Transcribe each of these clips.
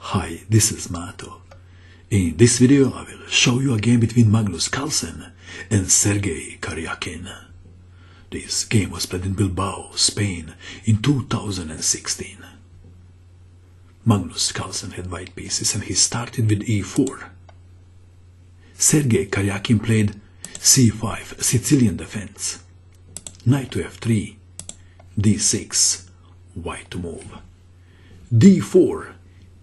Hi, this is Mato. In this video I will show you a game between Magnus Carlsen and Sergey Karjakin. This game was played in Bilbao, Spain in 2016. Magnus Carlsen had white pieces and he started with e4. Sergey Karjakin played c5, Sicilian defense. Knight to f3, d6, white to move. d4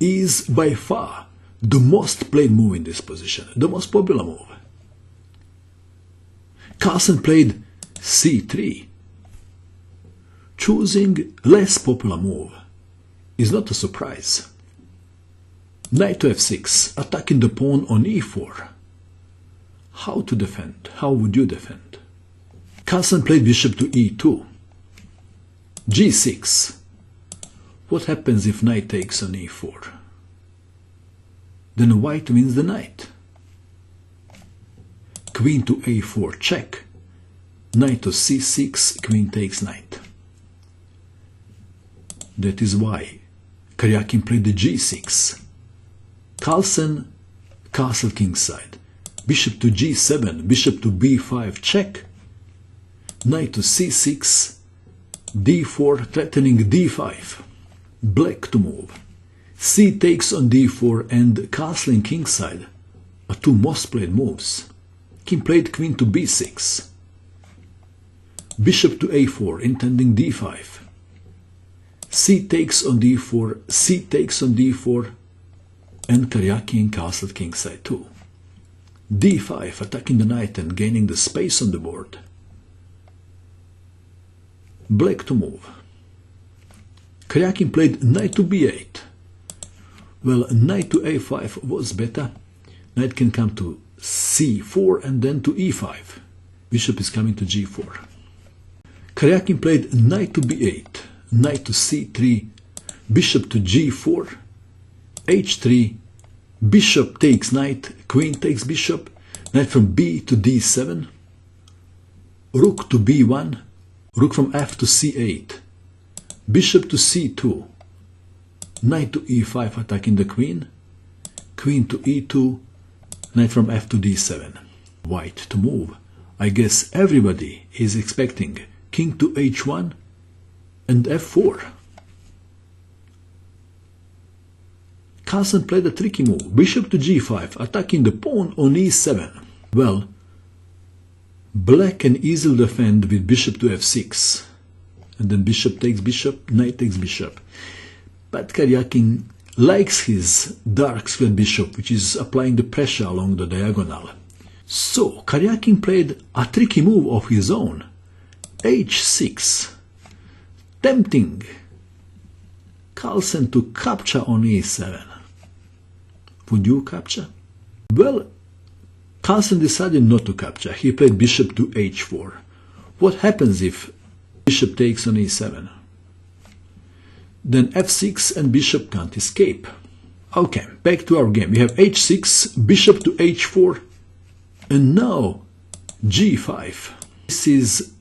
is by far the most played move in this position, the most popular move. Carlsen played c3. Choosing less popular move is not a surprise. Knight to f6, attacking the pawn on e4. How to defend? How would you defend? Carlsen played bishop to e2. g6. What happens if knight takes on e4? Then white wins the knight. Queen to a4 check. Knight to c6, queen takes knight. That is why Karjakin played the g6. Carlsen, castle kingside. Bishop to g7, bishop to b5 check. Knight to c6, d4 threatening d5. Black to move. C takes on d4 and castling kingside are two most played moves. King played queen to b6. Bishop to a4 intending d5. C takes on d4, C takes on d4 and Karjakin castled kingside too. d5 attacking the knight and gaining the space on the board. Black to move. Karjakin played knight to b8. Well, knight to a5 was better. Knight can come to c4 and then to e5. Bishop is coming to g4. Karjakin played knight to b8, knight to c3, bishop to g4, h3, bishop takes knight, queen takes bishop, knight from b to d7, rook to b1, rook from f to c8, bishop to c2, knight to e5 attacking the queen, queen to e2, knight from f to d7. White to move. I guess everybody is expecting king to h1 and f4. Carlsen played a tricky move, bishop to g5, attacking the pawn on e7. Well, black can easily defend with bishop to f6, and then bishop takes bishop, knight takes bishop. But Karjakin likes his dark square bishop, which is applying the pressure along the diagonal. So Karjakin played a tricky move of his own, h6, tempting Carlsen to capture on e7. Would you capture? Well, Carlsen decided not to capture. He played bishop to h4. What happens if bishop takes on e7? Then f6 and bishop can't escape. Okay, back to our game. We have h6, bishop to h4, and now g5. This is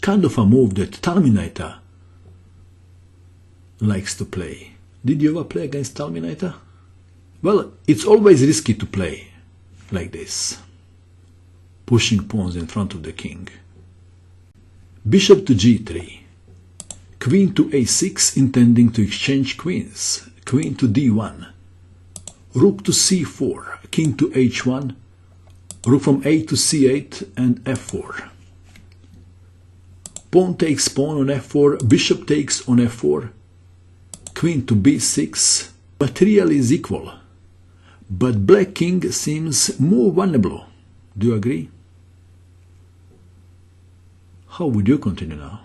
kind of a move that Talminator likes to play. Did you ever play against Talminator? Well, it's always risky to play like this, pushing pawns in front of the king. Bishop to g3, queen to a6 intending to exchange queens, queen to d1, rook to c4, king to h1, rook from a to c8 and f4. Pawn takes pawn on f4, bishop takes on f4, queen to b6. Material is equal, but black king seems more vulnerable. Do you agree? How would you continue now?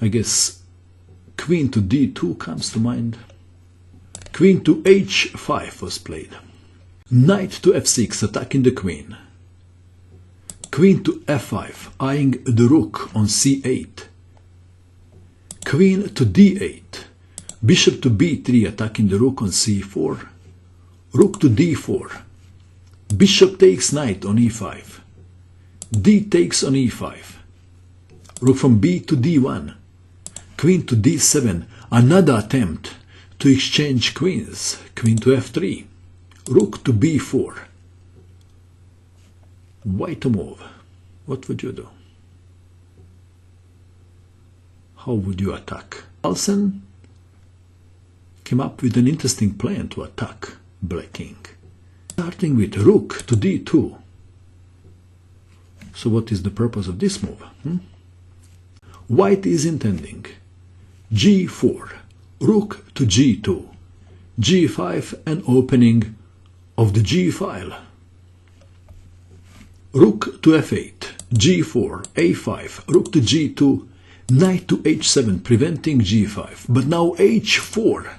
I guess queen to d2 comes to mind. Queen to h5 was played. Knight to f6 attacking the queen. Queen to f5 eyeing the rook on c8. Queen to d8. Bishop to b3 attacking the rook on c4. Rook to d4. Bishop takes knight on e5. D takes on e5. Rook from b to d1. Queen to d7. Another attempt to exchange queens. Queen to f3. Rook to b4. White to move. What would you do? How would you attack? Carlsen came up with an interesting plan to attack Black King. Starting with rook to d2. So what is the purpose of this move? White is intending g4, rook to g2, g5 and opening of the g file. Rook to f8, g4, a5, rook to g2, knight to h7 preventing g5, but now h4.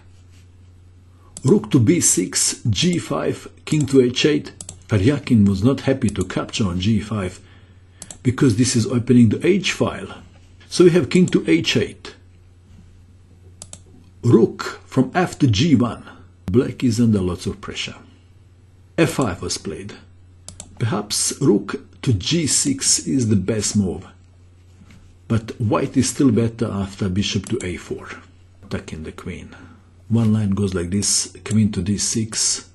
Rook to b6, g5, king to h8. Karjakin was not happy to capture on g5 because this is opening the h file. So we have king to h8. Rook from f to g1. Black is under lots of pressure. f5 was played. Perhaps rook to g6 is the best move. But white is still better after bishop to a4. Attacking the queen. One line goes like this, queen to d6,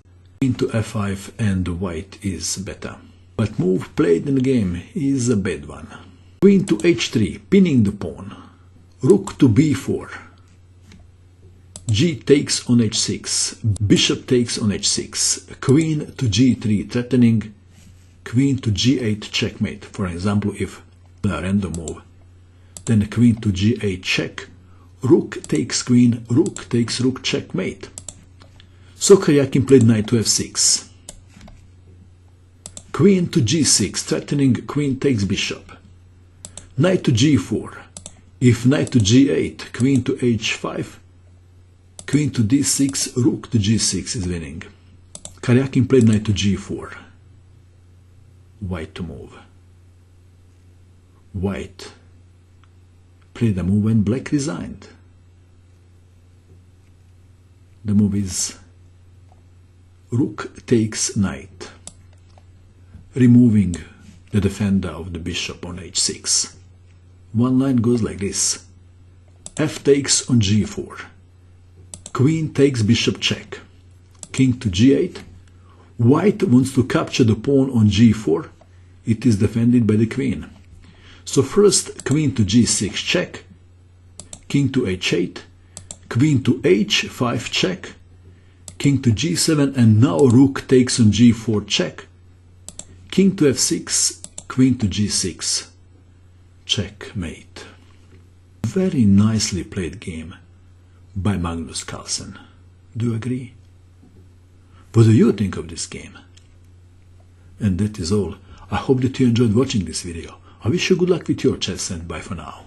queen to f5, and white is better. But move played in the game is a bad one. Queen to h3, pinning the pawn. Rook to b4. G takes on h6. Bishop takes on h6. Queen to g3, threatening. Queen to g8, checkmate. For example, if a random move. Then queen to g8, check. Rook takes queen, rook takes rook, checkmate. So Karjakin played knight to f6. Queen to g6, threatening queen takes bishop. Knight to g4. If knight to g8, queen to h5, queen to d6, rook to g6 is winning. Karjakin played knight to g4. White to move. White played the move when black resigned. The move is rook takes knight, removing the defender of the bishop on h6. One line goes like this. F takes on g4. Queen takes bishop check. King to g8. White wants to capture the pawn on g4. It is defended by the queen. So first queen to g6 check, king to h8, queen to h5 check, king to g7, and now rook takes on g4 check, king to f6, queen to g6, checkmate. Very nicely played game by Magnus Carlsen. Do you agree? What do you think of this game? And that is all. I hope that you enjoyed watching this video. I wish you good luck with your chess and bye for now.